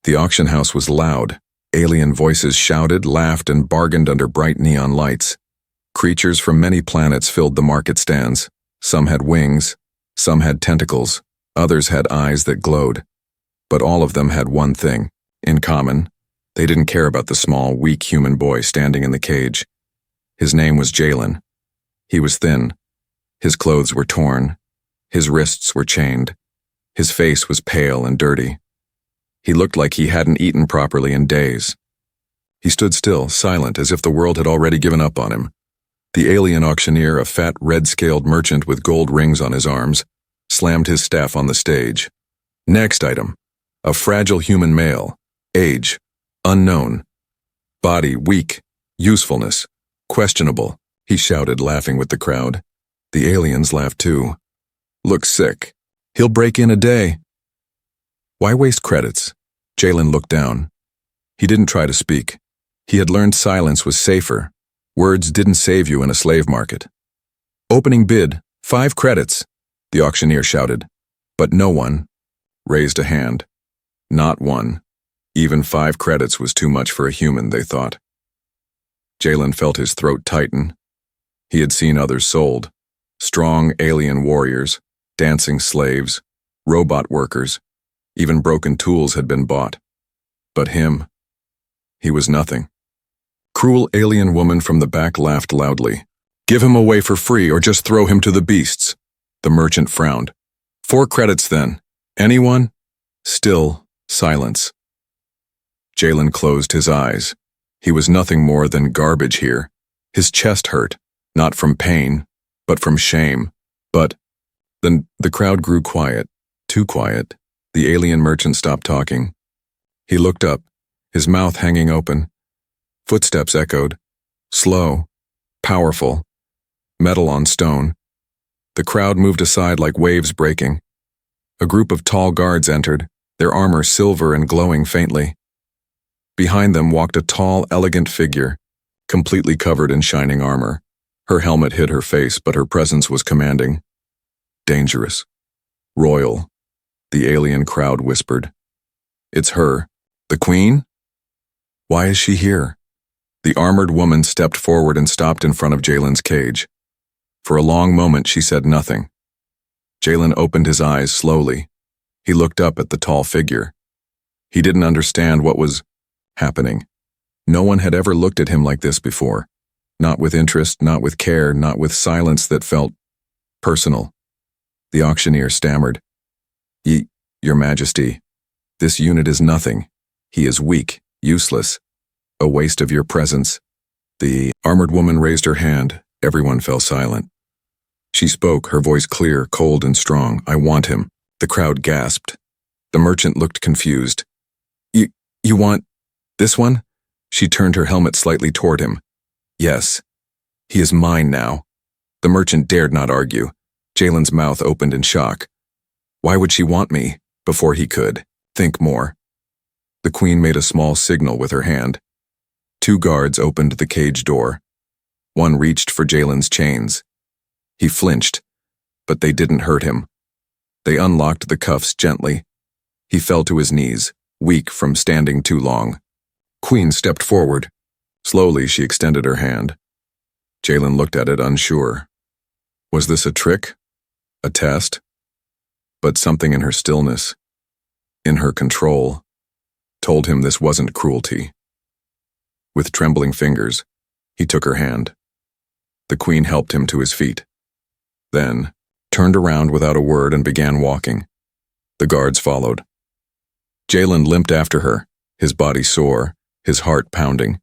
The auction house was loud. Alien voices shouted, laughed, and bargained under bright neon lights. Creatures from many planets filled the market stands. Some had wings, some had tentacles, others had eyes that glowed. But all of them had one thing in common. They didn't care about the small, weak human boy standing in the cage. His name was Jalen. He was thin. His clothes were torn. His wrists were chained. His face was pale and dirty. He looked like he hadn't eaten properly in days. He stood still, silent, as if the world had already given up on him. The alien auctioneer, a fat, red-scaled merchant with gold rings on his arms, slammed his staff on the stage. Next item. A fragile human male. Age. Unknown. Body weak. Usefulness. Questionable, he shouted, laughing with the crowd. The aliens laughed too. Looks sick. He'll break in a day. Why waste credits? Jalen looked down. He didn't try to speak. He had learned silence was safer. Words didn't save you in a slave market. Opening bid, 5 credits, the auctioneer shouted. But no one raised a hand. Not one. Even 5 credits was too much for a human, they thought. Jalen felt his throat tighten. He had seen others sold. Strong alien warriors, dancing slaves, robot workers, even broken tools had been bought. But him, he was nothing. Cruel alien woman from the back laughed loudly. Give him away for free or just throw him to the beasts. The merchant frowned. 4 credits then. Anyone? Still silence. Jalen closed his eyes. He was nothing more than garbage here. His chest hurt, not from pain, but from shame. But then the crowd grew quiet, too quiet. The alien merchant stopped talking. He looked up, his mouth hanging open. Footsteps echoed. Slow, powerful, metal on stone. The crowd moved aside like waves breaking. A group of tall guards entered, their armor silver and glowing faintly. Behind them walked a tall, elegant figure, completely covered in shining armor. Her helmet hid her face, but her presence was commanding. Dangerous. Royal. The alien crowd whispered. It's her. The queen? Why is she here? The armored woman stepped forward and stopped in front of Jalen's cage. For a long moment she said nothing. Jalen opened his eyes slowly. He looked up at the tall figure. He didn't understand what was happening. No one had ever looked at him like this before. Not with interest, not with care, not with silence that felt personal. The auctioneer stammered. Your Majesty, this unit is nothing. He is weak, useless, a waste of your presence. The armored woman raised her hand. Everyone fell silent. She spoke, her voice clear, cold, and strong. I want him. The crowd gasped. The merchant looked confused. You want this one? She turned her helmet slightly toward him. Yes. He is mine now. The merchant dared not argue. Jalen's mouth opened in shock. Why would she want me? Before he could think more. The queen made a small signal with her hand. 2 guards opened the cage door. One reached for Jalen's chains. He flinched, but they didn't hurt him. They unlocked the cuffs gently. He fell to his knees, weak from standing too long. Queen stepped forward. Slowly she extended her hand. Jalen looked at it unsure. Was this a trick? A test? But something in her stillness, in her control, told him this wasn't cruelty. With trembling fingers, he took her hand. The queen helped him to his feet. Then, turned around without a word and began walking. The guards followed. Jalen limped after her, his body sore, his heart pounding.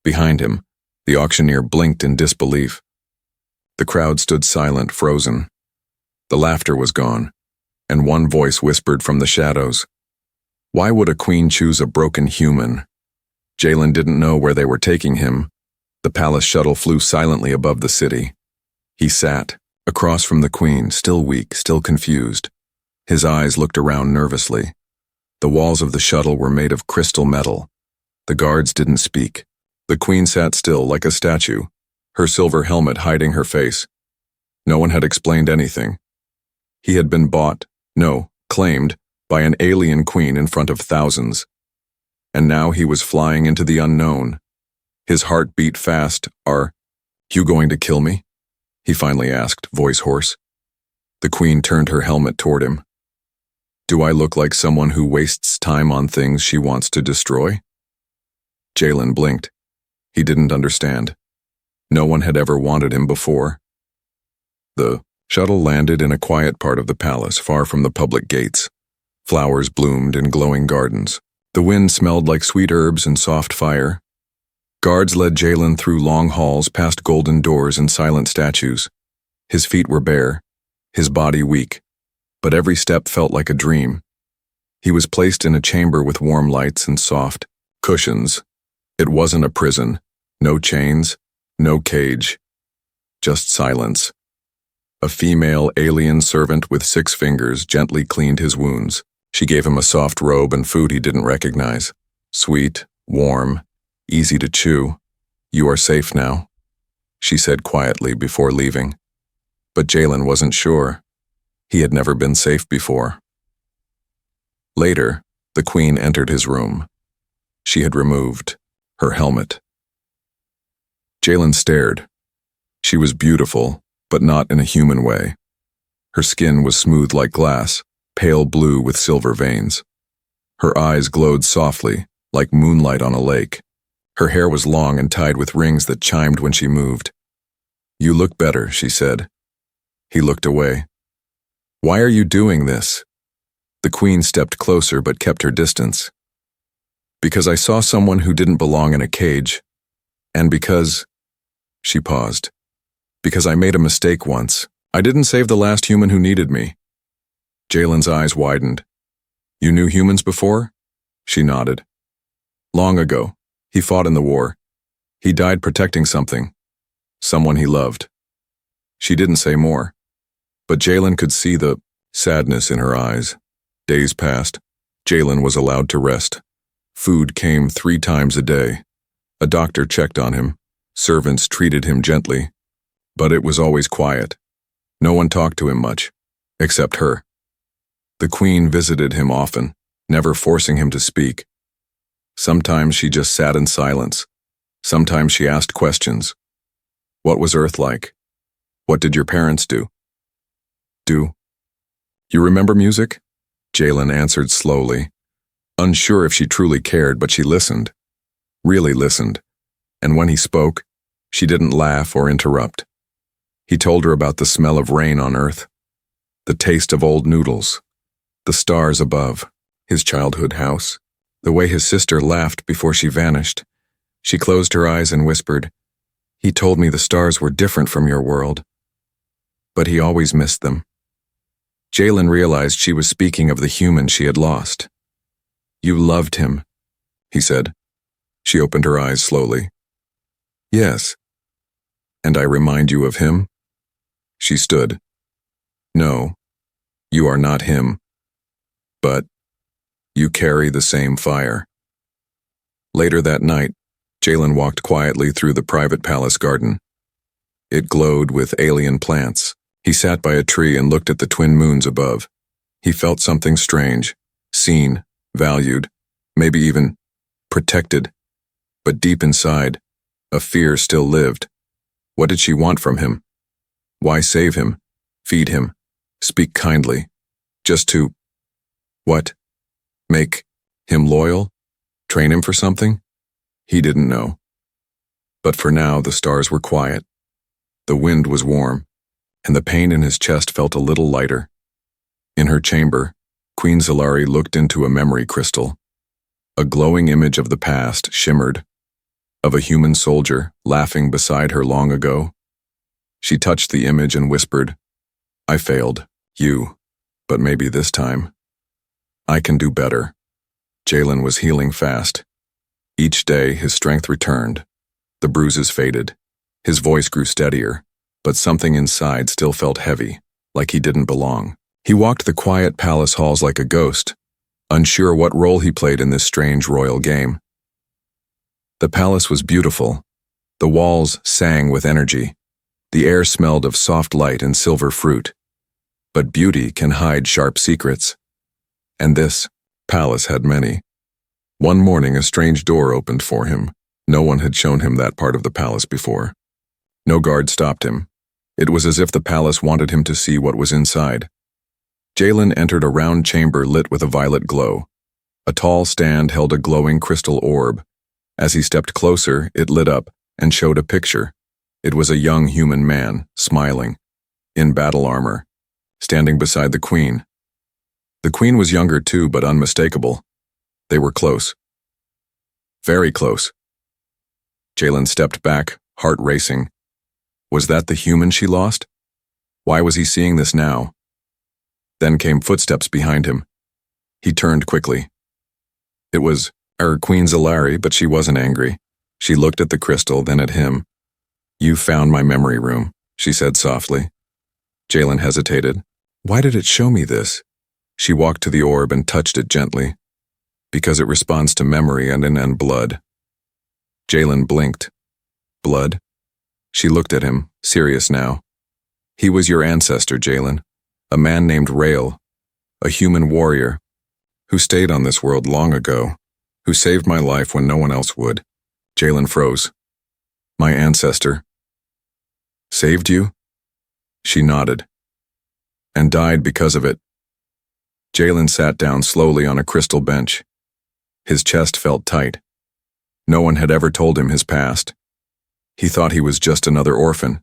Behind him, the auctioneer blinked in disbelief. The crowd stood silent, frozen. The laughter was gone, and one voice whispered from the shadows. Why would a queen choose a broken human? Jalen didn't know where they were taking him. The palace shuttle flew silently above the city. He sat, across from the queen, still weak, still confused. His eyes looked around nervously. The walls of the shuttle were made of crystal metal. The guards didn't speak. The queen sat still like a statue, her silver helmet hiding her face. No one had explained anything. He had been bought, no, claimed, by an alien queen in front of thousands. and now he was flying into the unknown. His heart beat fast. Are you going to kill me? He finally asked, voice hoarse. The Queen turned her helmet toward him. Do I look like someone who wastes time on things she wants to destroy? Jalen blinked. He didn't understand. No one had ever wanted him before. The shuttle landed in a quiet part of the palace, far from the public gates. Flowers bloomed in glowing gardens. The wind smelled like sweet herbs and soft fire. Guards led Jalen through long halls past golden doors and silent statues. His feet were bare, his body weak, but every step felt like a dream. He was placed in a chamber with warm lights and soft cushions. It wasn't a prison. No chains, no cage, just silence. A female alien servant with 6 fingers gently cleaned his wounds. She gave him a soft robe and food he didn't recognize. Sweet, warm, easy to chew. You are safe now, she said quietly before leaving. But Jalen wasn't sure. He had never been safe before. Later, the Queen entered his room. She had removed her helmet. Jalen stared. She was beautiful, but not in a human way. Her skin was smooth like glass, pale blue with silver veins. Her eyes glowed softly, like moonlight on a lake. Her hair was long and tied with rings that chimed when she moved. You look better, she said. He looked away. Why are you doing this? The Queen stepped closer but kept her distance. Because I saw someone who didn't belong in a cage. And because... She paused. Because I made a mistake once. I didn't save the last human who needed me. Jalen's eyes widened. You knew humans before? She nodded. Long ago, he fought in the war. He died protecting something. Someone he loved. She didn't say more. But Jalen could see the sadness in her eyes. Days passed. Jalen was allowed to rest. Food came 3 times a day. A doctor checked on him. Servants treated him gently. But it was always quiet. No one talked to him much, except her. The Queen visited him often, never forcing him to speak. Sometimes she just sat in silence. Sometimes she asked questions. What was Earth like? What did your parents do? You remember music? Jalen answered slowly, unsure if she truly cared, but she listened. Really listened. And when he spoke, she didn't laugh or interrupt. He told her about the smell of rain on Earth, the taste of old noodles, the stars above, his childhood house, the way his sister laughed before she vanished. She closed her eyes and whispered, He told me the stars were different from your world, but he always missed them. Jalen realized she was speaking of the human she had lost. You loved him, he said. She opened her eyes slowly. Yes. And I remind you of him? She stood. No, you are not him. But you carry the same fire. Later that night, Jalen walked quietly through the private palace garden. It glowed with alien plants. He sat by a tree and looked at the twin moons above. He felt something strange, seen, valued, maybe even protected. But deep inside, a fear still lived. What did she want from him? Why save him, feed him, speak kindly, just to, what? Make him loyal? Train him for something? He didn't know. But for now, the stars were quiet. The wind was warm, and the pain in his chest felt a little lighter. In her chamber, Queen Zalari looked into a memory crystal. A glowing image of the past shimmered, of a human soldier laughing beside her long ago. She touched the image and whispered, I failed, but maybe this time. I can do better. Jalen was healing fast. Each day, his strength returned. The bruises faded. His voice grew steadier, but something inside still felt heavy, like he didn't belong. He walked the quiet palace halls like a ghost, unsure what role he played in this strange royal game. The palace was beautiful. The walls sang with energy. The air smelled of soft light and silver fruit. But beauty can hide sharp secrets. And this palace had many. One morning, a strange door opened for him. No one had shown him that part of the palace before. No guard stopped him. It was as if the palace wanted him to see what was inside. Jalen entered a round chamber lit with a violet glow. A tall stand held a glowing crystal orb. As he stepped closer, it lit up and showed a picture. It was a young human man, smiling, in battle armor, standing beside the queen. The queen was younger too, but unmistakable. They were close. Very close. Jalen stepped back, heart racing. Was that the human she lost? Why was he seeing this now? Then came footsteps behind him. He turned quickly. It was Queen Zalari, but she wasn't angry. She looked at the crystal, then at him. "You found my memory room," she said softly. Jalen hesitated. Why did it show me this? She walked to the orb and touched it gently. Because it responds to memory and blood. Jalen blinked. Blood? She looked at him, serious now. He was your ancestor, Jalen. A man named Rael. A human warrior. Who stayed on this world long ago. Who saved my life when no one else would. Jalen froze. My ancestor. Saved you? She nodded. And died because of it. Jalen sat down slowly on a crystal bench. His chest felt tight. No one had ever told him his past. He thought he was just another orphan.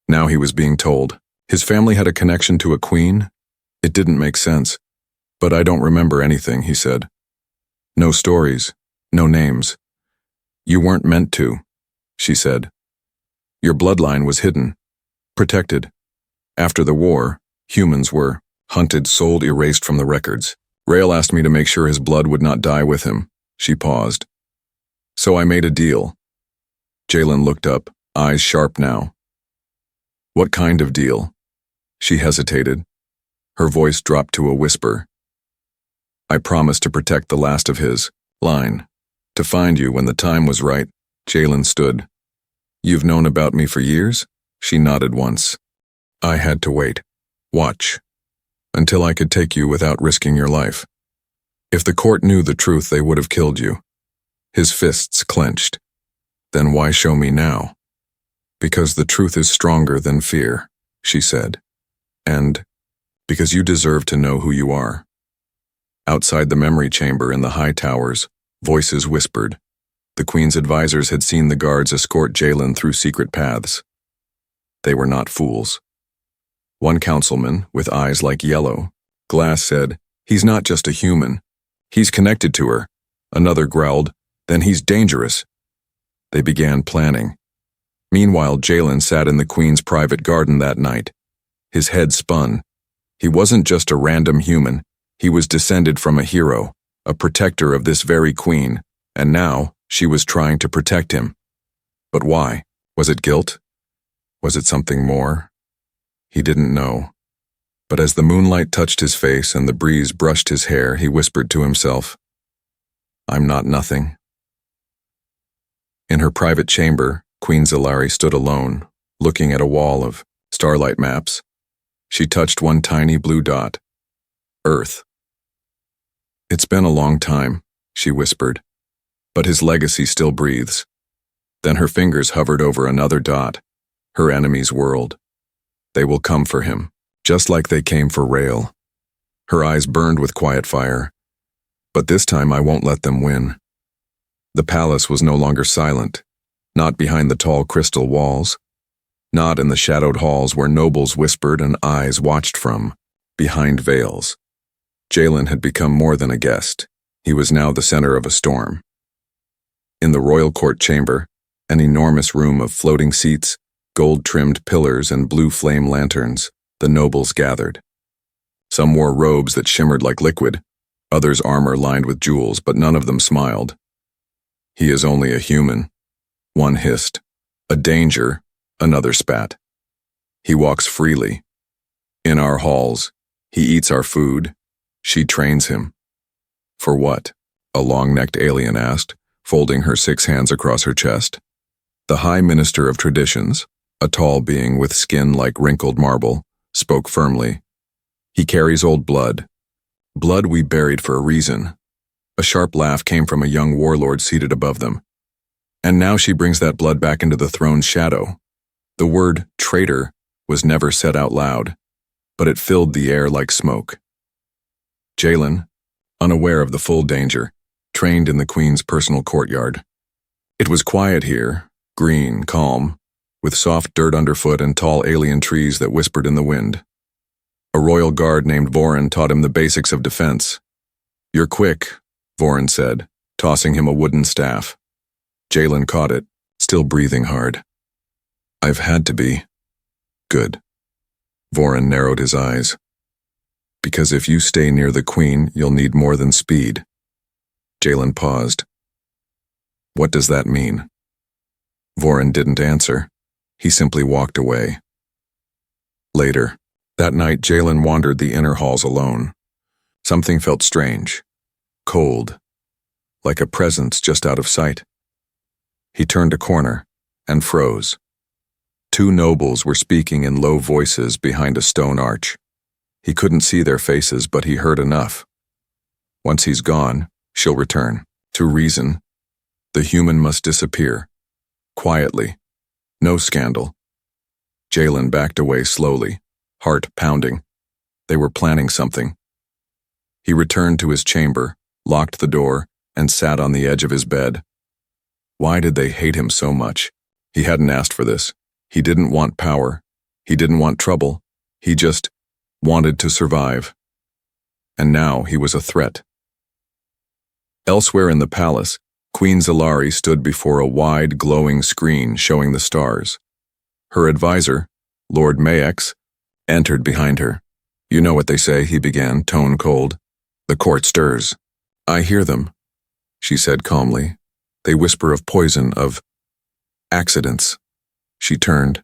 Now he was being told. His family had a connection to a queen? It didn't make sense. But I don't remember anything, he said. No stories, no names. You weren't meant to, she said. Your bloodline was hidden, protected. After the war, humans were hunted, sold, erased from the records. Rael asked me to make sure his blood would not die with him. She paused. So I made a deal. Jalen looked up, eyes sharp now. What kind of deal? She hesitated. Her voice dropped to a whisper. I promised to protect the last of his line. To find you when the time was right. Jalen stood. You've known about me for years? She nodded once. I had to wait. Watch. Until I could take you without risking your life. If the court knew the truth, they would have killed you. His fists clenched. Then why show me now? Because the truth is stronger than fear, she said. And because you deserve to know who you are. Outside the memory chamber in the high towers, voices whispered. The Queen's advisors had seen the guards escort Jalen through secret paths. They were not fools. One councilman, with eyes like yellow glass, said, He's not just a human. He's connected to her. Another growled, Then he's dangerous. They began planning. Meanwhile, Jalen sat in the Queen's private garden that night. His head spun. He wasn't just a random human. He was descended from a hero, a protector of this very Queen, and now she was trying to protect him. But why? Was it guilt? Was it something more? He didn't know. But as the moonlight touched his face and the breeze brushed his hair, he whispered to himself, I'm not nothing. In her private chamber, Queen Zalari stood alone, looking at a wall of starlight maps. She touched one tiny blue dot. Earth. It's been a long time, she whispered, but his legacy still breathes. Then her fingers hovered over another dot, her enemy's world. They will come for him, just like they came for Rael. Her eyes burned with quiet fire. But this time I won't let them win. The palace was no longer silent, not behind the tall crystal walls, not in the shadowed halls where nobles whispered and eyes watched from, behind veils. Jalen had become more than a guest. He was now the center of a storm. In the royal court chamber, an enormous room of floating seats, gold-trimmed pillars and blue flame lanterns, the nobles gathered. Some wore robes that shimmered like liquid, others armor lined with jewels, but none of them smiled. He is only a human, one hissed. A danger, another spat. He walks freely. In our halls, he eats our food. She trains him. For what? A long-necked alien asked, folding her 6 hands across her chest. The High Minister of Traditions, a tall being with skin like wrinkled marble, spoke firmly. He carries old blood. Blood we buried for a reason. A sharp laugh came from a young warlord seated above them. And now she brings that blood back into the throne's shadow. The word traitor was never said out loud, but it filled the air like smoke. Jalen, unaware of the full danger, trained in the Queen's personal courtyard. It was quiet here, green, calm, with soft dirt underfoot and tall alien trees that whispered in the wind. A royal guard named Voran taught him the basics of defense. "You're quick," Voran said, tossing him a wooden staff. Jalen caught it, still breathing hard. "I've had to be." "Good." Voran narrowed his eyes. "Because if you stay near the Queen, you'll need more than speed." Jalen paused. "What does that mean?" Voran didn't answer. He simply walked away. Later, that night, Jalen wandered the inner halls alone. Something felt strange, cold, like a presence just out of sight. He turned a corner and froze. Two nobles were speaking in low voices behind a stone arch. He couldn't see their faces, but he heard enough. Once he's gone, she'll return. To reason, the human must disappear. Quietly. No scandal. Jalen backed away slowly, heart pounding. They were planning something. He returned to his chamber, locked the door, and sat on the edge of his bed. Why did they hate him so much? He hadn't asked for this. He didn't want power. He didn't want trouble. He just wanted to survive. And now he was a threat. Elsewhere in the palace, Queen Zalari stood before a wide, glowing screen showing the stars. Her advisor, Lord Mayex, entered behind her. "You know what they say," he began, tone cold. "The court stirs." "I hear them," she said calmly. "They whisper of poison, of accidents." She turned.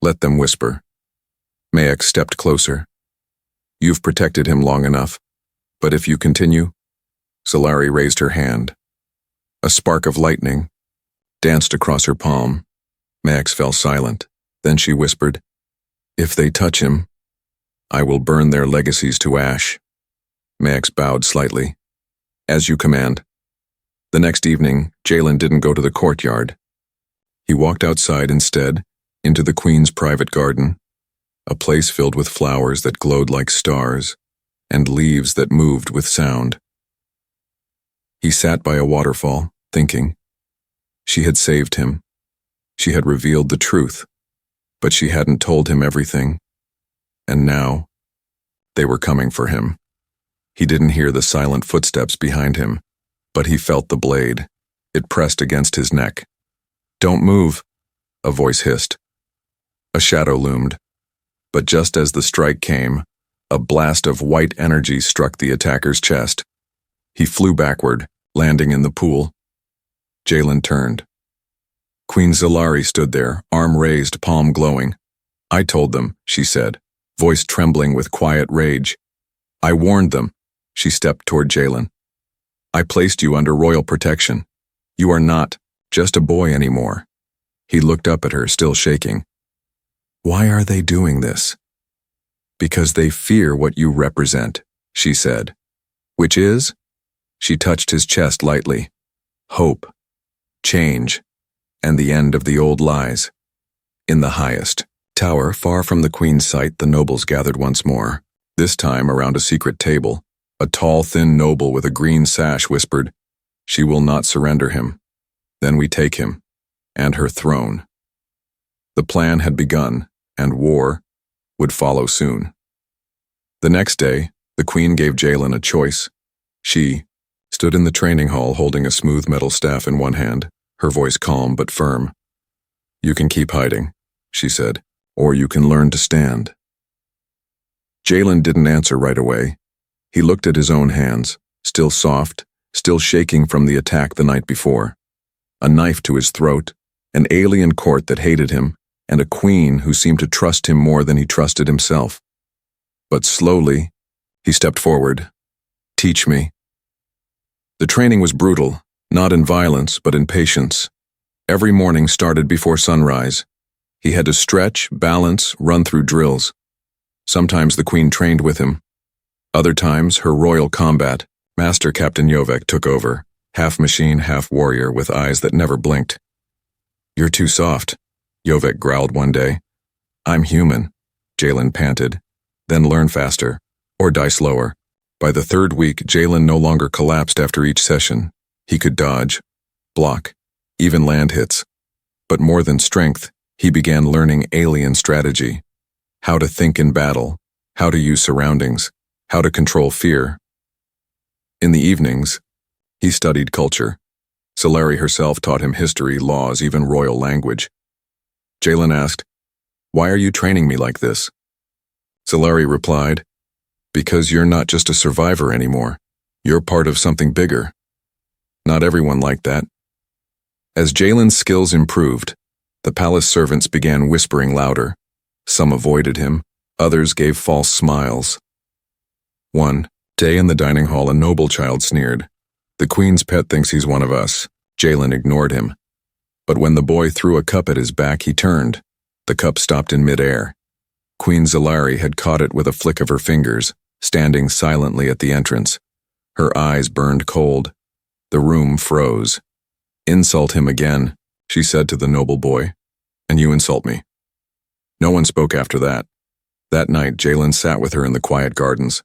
"Let them whisper." Mayex stepped closer. "You've protected him long enough, but if you continue..." Zalari raised her hand. A spark of lightning danced across her palm. Max fell silent. Then she whispered, "If they touch him, I will burn their legacies to ash." Max bowed slightly. "As you command." The next evening, Jalen didn't go to the courtyard. He walked outside instead, into the Queen's private garden, a place filled with flowers that glowed like stars, and leaves that moved with sound. He sat by a waterfall, thinking. She had saved him. She had revealed the truth, but she hadn't told him everything. And now, they were coming for him. He didn't hear the silent footsteps behind him, but he felt the blade. It pressed against his neck. "Don't move," a voice hissed. A shadow loomed. But just as the strike came, a blast of white energy struck the attacker's chest. He flew backward, landing in the pool. Jalen turned. Queen Zalari stood there, arm raised, palm glowing. "I told them," she said, voice trembling with quiet rage. "I warned them." She stepped toward Jalen. "I placed you under royal protection. You are not just a boy anymore." He looked up at her, still shaking. "Why are they doing this?" "Because they fear what you represent," she said. "Which is?" She touched his chest lightly. "Hope, change, and the end of the old lies." In the highest tower, far from the Queen's sight, the nobles gathered once more, this time around a secret table. A tall, thin noble with a green sash whispered, "She will not surrender him. Then we take him, and her throne." The plan had begun, and war would follow soon. The next day, the Queen gave Jalen a choice. She stood in the training hall holding a smooth metal staff in one hand, her voice calm but firm. "You can keep hiding," she said, "or you can learn to stand." Jalen didn't answer right away. He looked at his own hands, still soft, still shaking from the attack the night before. A knife to his throat, an alien court that hated him, and a queen who seemed to trust him more than he trusted himself. But slowly, he stepped forward. "Teach me." The training was brutal, not in violence, but in patience. Every morning started before sunrise. He had to stretch, balance, run through drills. Sometimes the Queen trained with him. Other times, her royal combat, Master Captain Yovek took over, half machine, half warrior, with eyes that never blinked. "You're too soft," Yovek growled one day. "I'm human," Jalen panted. "Then learn faster, or die slower." By the third week, Jalen no longer collapsed after each session. He could dodge, block, even land hits. But more than strength, he began learning alien strategy. How to think in battle, how to use surroundings, how to control fear. In the evenings, he studied culture. Solari herself taught him history, laws, even royal language. Jalen asked, "Why are you training me like this?" Solari replied, "Because you're not just a survivor anymore. You're part of something bigger." Not everyone liked that. As Jalen's skills improved, the palace servants began whispering louder. Some avoided him, others gave false smiles. One day in the dining hall, a noble child sneered, "The queen's pet thinks he's one of us." Jalen ignored him. But when the boy threw a cup at his back, he turned. The cup stopped in midair. Queen Zalari had caught it with a flick of her fingers, standing silently at the entrance. Her eyes burned cold. The room froze. "Insult him again," she said to the noble boy, "and you insult me." No one spoke after that. That night, Jalen sat with her in the quiet gardens.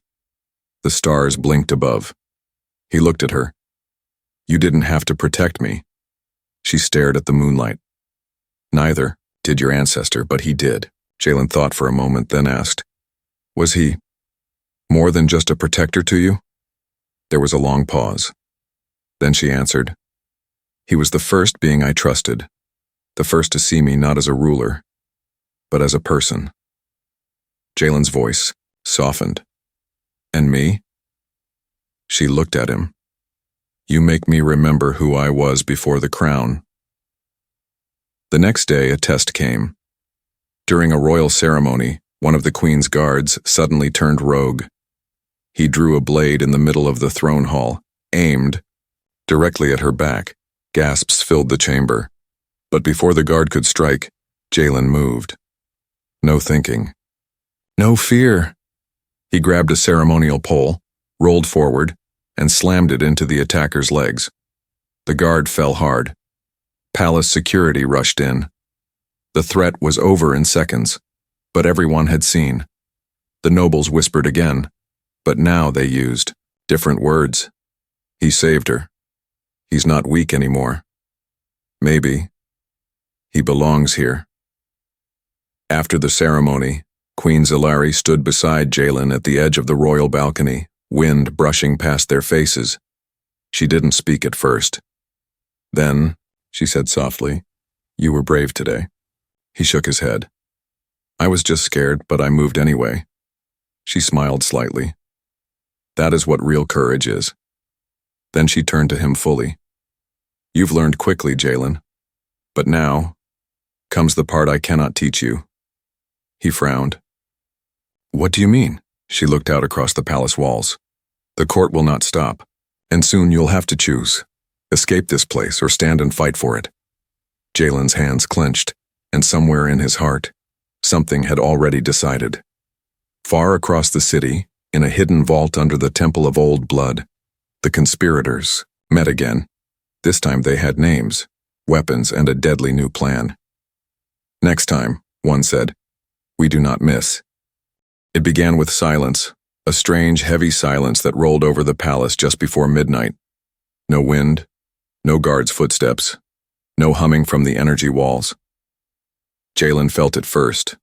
The stars blinked above. He looked at her. "You didn't have to protect me." She stared at the moonlight. "Neither did your ancestor, but he did." Jalen thought for a moment, then asked, "Was he more than just a protector to you?" There was a long pause. Then she answered, "He was the first being I trusted, the first to see me not as a ruler, but as a person." Jalen's voice softened. "And me?" She looked at him. "You make me remember who I was before the crown." The next day, a test came. During a royal ceremony, one of the queen's guards suddenly turned rogue. He drew a blade in the middle of the throne hall, aimed directly at her back. Gasps filled the chamber. But before the guard could strike, Jalen moved. No thinking. No fear. He grabbed a ceremonial pole, rolled forward, and slammed it into the attacker's legs. The guard fell hard. Palace security rushed in. The threat was over in seconds, but everyone had seen. The nobles whispered again, but now they used different words. He saved her. He's not weak anymore. Maybe. He belongs here. After the ceremony, Queen Zalari stood beside Jalen at the edge of the royal balcony, wind brushing past their faces. She didn't speak at first. Then, she said softly, "You were brave today." He shook his head. "I was just scared, but I moved anyway." She smiled slightly. "That is what real courage is." Then she turned to him fully. "You've learned quickly, Jalen. But now comes the part I cannot teach you." He frowned. "What do you mean?" She looked out across the palace walls. "The court will not stop, and soon you'll have to choose. Escape this place or stand and fight for it." Jalen's hands clenched, and somewhere in his heart, something had already decided. Far across the city, in a hidden vault under the Temple of Old Blood, the conspirators met again. This time they had names, weapons, and a deadly new plan. "Next time," one said, "we do not miss." It began with silence, a strange, heavy silence that rolled over the palace just before midnight. No wind, no guards' footsteps, no humming from the energy walls. Jalen felt it first,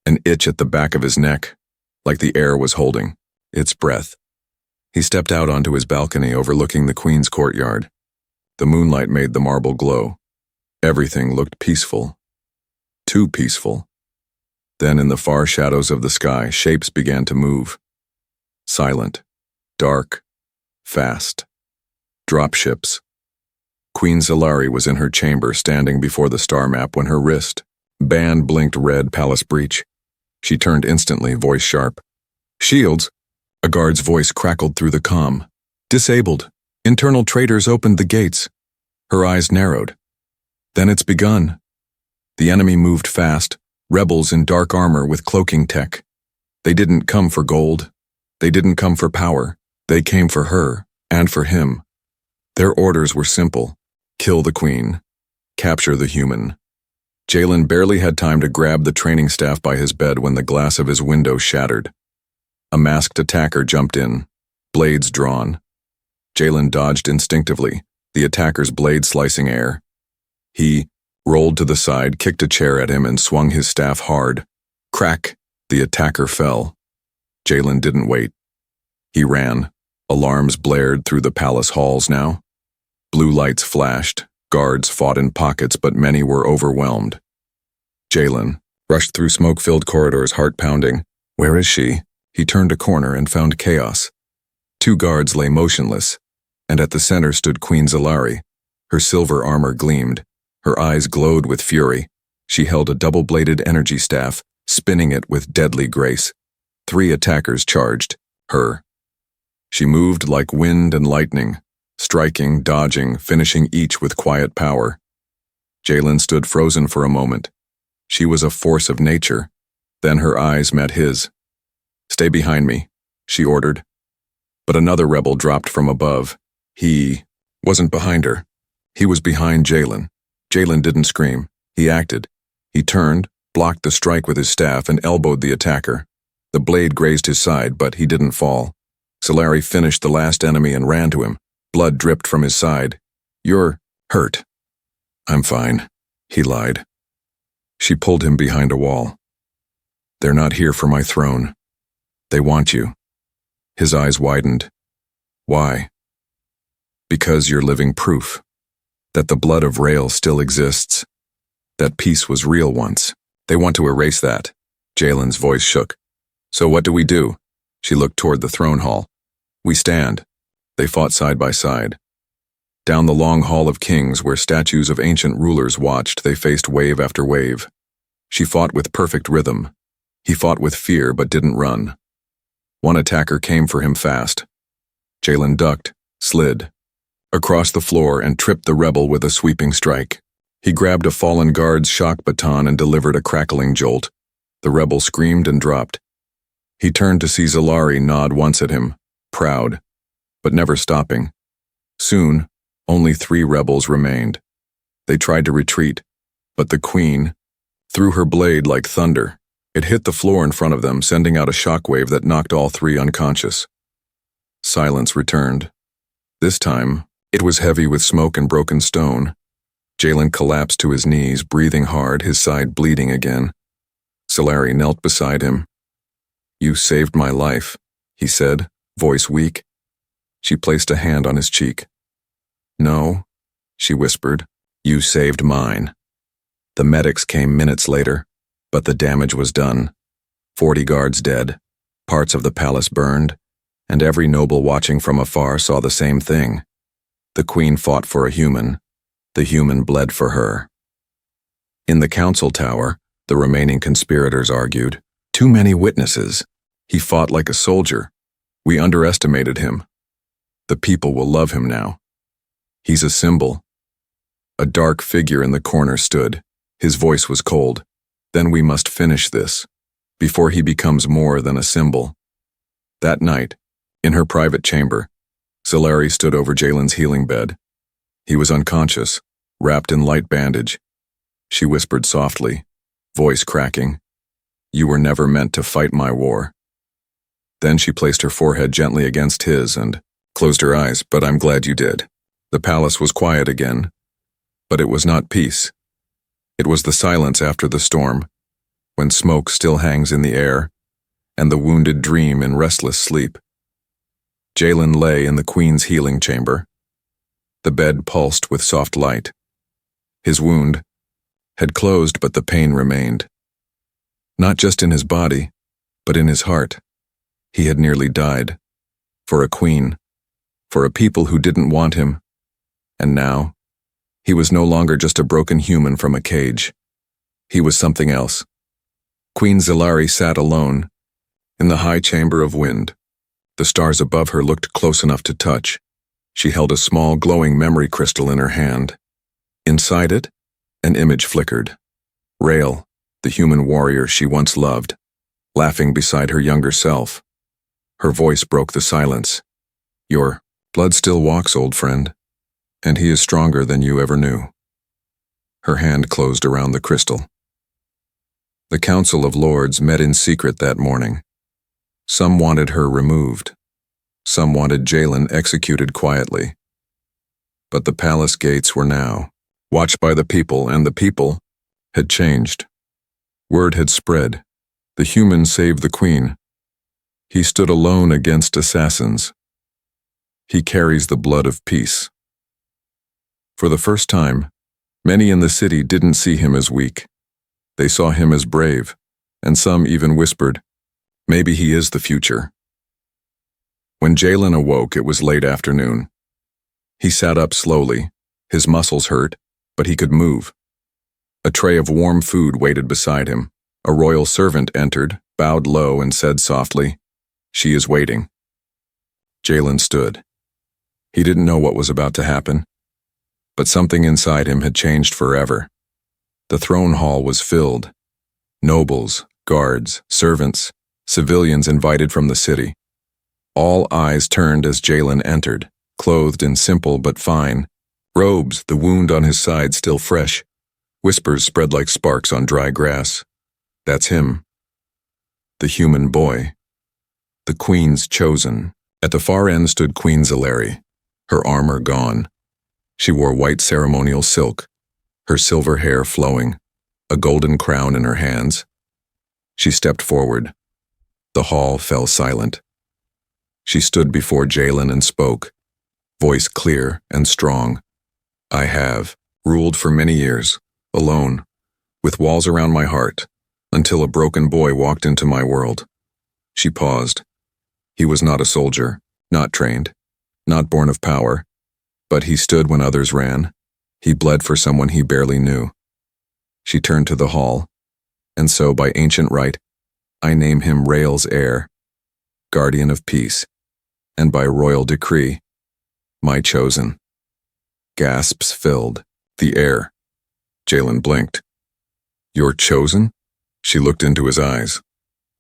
an itch at the back of his neck, like the air was holding its breath. He stepped out onto his balcony overlooking the queen's courtyard. The moonlight made the marble glow. Everything looked peaceful. Too peaceful. Then in the far shadows of the sky, shapes began to move. Silent, dark, fast. Dropships. Queen Zalari was in her chamber standing before the star map when her wrist band blinked red palace breach. She turned instantly, voice sharp. "Shields!" A guard's voice crackled through the comm. "Disabled. Internal traitors opened the gates." Her eyes narrowed. "Then it's begun." The enemy moved fast, rebels in dark armor with cloaking tech. They didn't come for gold. They didn't come for power. They came for her, And for him, their orders were simple: kill the queen, capture the human. Jalen barely had time to grab the training staff by his bed when the glass of his window shattered. A masked attacker jumped in, blades drawn. Jalen dodged instinctively, the attacker's blade slicing air. He rolled to the side, kicked a chair at him, and swung his staff hard. Crack! The attacker fell. Jalen didn't wait. He ran. Alarms blared through the palace halls now. Blue lights flashed. Guards fought in pockets, but many were overwhelmed. Jalen rushed through smoke-filled corridors, heart pounding. Where is she? He turned a corner and found chaos. 2 guards lay motionless, and at the center stood Queen Zalari. Her silver armor gleamed. Her eyes glowed with fury. She held a double-bladed energy staff, spinning it with deadly grace. 3 attackers charged her. She moved like wind and lightning, striking, dodging, finishing each with quiet power. Jalen stood frozen for a moment. She was a force of nature. Then her eyes met his. "Stay behind me," she ordered. But another rebel dropped from above. He wasn't behind her. He was behind Jalen. Jalen didn't scream. He acted. He turned, blocked the strike with his staff, and elbowed the attacker. The blade grazed his side, but he didn't fall. Zalari finished the last enemy and ran to him. Blood dripped from his side. "You're hurt." "I'm fine," he lied. She pulled him behind a wall. "They're not here for my throne. They want you." His eyes widened. "Why?" "Because you're living proof that the blood of Rael still exists, that peace was real once. They want to erase that." Jalen's voice shook. "So what do we do?" She looked toward the throne hall. "We stand." They fought side by side. Down the long hall of kings, where statues of ancient rulers watched, they faced wave after wave. She fought with perfect rhythm. He fought with fear but didn't run. One attacker came for him fast. Jalen ducked, slid across the floor, and tripped the rebel with a sweeping strike. He grabbed a fallen guard's shock baton and delivered a crackling jolt. The rebel screamed and dropped. He turned to see Zalari nod once at him, proud, but never stopping. Soon, only 3 rebels remained. They tried to retreat, but the queen threw her blade like thunder. It hit the floor in front of them, sending out a shockwave that knocked all 3 unconscious. Silence returned. This time, it was heavy with smoke and broken stone. Jalen collapsed to his knees, breathing hard, his side bleeding again. Zalari knelt beside him. "You saved my life," he said, voice weak. She placed a hand on his cheek. "No," she whispered, "you saved mine." The medics came minutes later, but the damage was done. 40 guards dead, parts of the palace burned, and every noble watching from afar saw the same thing. The queen fought for a human. The human bled for her. In the council tower, the remaining conspirators argued. "Too many witnesses. He fought like a soldier. We underestimated him. The people will love him now. He's a symbol." A dark figure in the corner stood. His voice was cold. "Then we must finish this, before he becomes more than a symbol." That night, in her private chamber, Zalari stood over Jalen's healing bed. He was unconscious, wrapped in light bandage. She whispered softly, voice cracking, "You were never meant to fight my war." Then she placed her forehead gently against his and closed her eyes. "But I'm glad you did." The palace was quiet again, but it was not peace. It was the silence after the storm, when smoke still hangs in the air, and the wounded dream in restless sleep. Jalen lay in the queen's healing chamber. The bed pulsed with soft light. His wound had closed, but the pain remained. Not just in his body, but in his heart. He had nearly died. For a queen. For a people who didn't want him. And now, he was no longer just a broken human from a cage. He was something else. Queen Zalari sat alone, in the high chamber of wind. The stars above her looked close enough to touch. She held a small glowing memory crystal in her hand. Inside it, an image flickered. Rael, the human warrior she once loved, laughing beside her younger self. Her voice broke the silence. "You're Blood still walks, old friend, and he is stronger than you ever knew. Her hand closed around the crystal. The Council of Lords met in secret that morning. Some wanted her removed. Some wanted Jalen executed quietly. But the palace gates were now watched by the people, and the people had changed. Word had spread. The human saved the queen. He stood alone against assassins. He carries the blood of peace. For the first time, many in the city didn't see him as weak. They saw him as brave, and some even whispered, "Maybe he is the future." When Jalen awoke, it was late afternoon. He sat up slowly. His muscles hurt, but he could move. A tray of warm food waited beside him. A royal servant entered, bowed low, and said softly, "She is waiting." Jalen stood. He didn't know what was about to happen, but something inside him had changed forever. The throne hall was filled. Nobles, guards, servants, civilians invited from the city. All eyes turned as Jalen entered, clothed in simple but fine robes, the wound on his side still fresh. Whispers spread like sparks on dry grass. That's him. The human boy. The Queen's chosen. At the far end stood Queen Zalari, her armor gone. She wore white ceremonial silk, her silver hair flowing, a golden crown in her hands. She stepped forward. The hall fell silent. She stood before Jalen and spoke, voice clear and strong. "I have ruled for many years, alone, with walls around my heart, until a broken boy walked into my world." She paused. He was not a soldier, not trained, not born of power, but he stood when others ran. He bled for someone he barely knew. She turned to the hall, and so by ancient right, I name him Rael's heir, guardian of peace, and by royal decree, my chosen. Gasps filled the air. Jalen blinked. "You're chosen?" She looked into his eyes.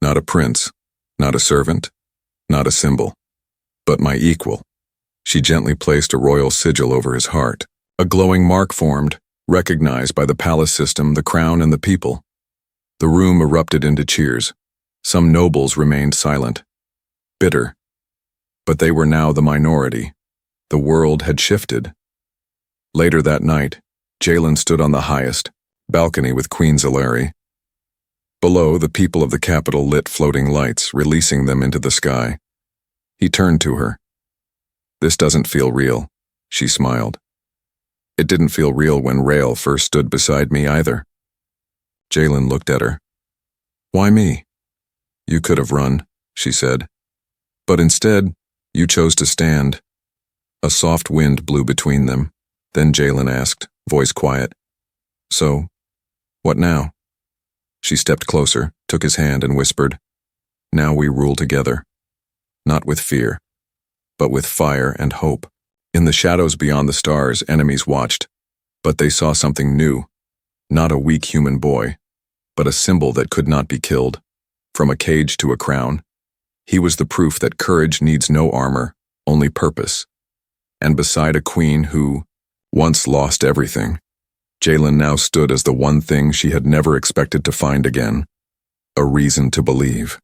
"Not a prince, not a servant, not a symbol, but my equal." She gently placed a royal sigil over his heart. A glowing mark formed, recognized by the palace system, the crown, and the people. The room erupted into cheers. Some nobles remained silent, bitter. But they were now the minority. The world had shifted. Later that night, Jalen stood on the highest balcony with Queen Zalari. Below, the people of the capital lit floating lights, releasing them into the sky. He turned to her. "This doesn't feel real," she smiled. "It didn't feel real when Rael first stood beside me either." Jalen looked at her. "Why me?" "You could have run," she said. "But instead, you chose to stand." A soft wind blew between them. Then Jalen asked, voice quiet, "So, what now?" She stepped closer, took his hand, and whispered, "Now we rule together. Not with fear, but with fire and hope." In the shadows beyond the stars, enemies watched, but they saw something new. Not a weak human boy, but a symbol that could not be killed. From a cage to a crown, he was the proof that courage needs no armor, only purpose. And beside a queen who once lost everything, Jalen now stood as the one thing she had never expected to find again: a reason to believe.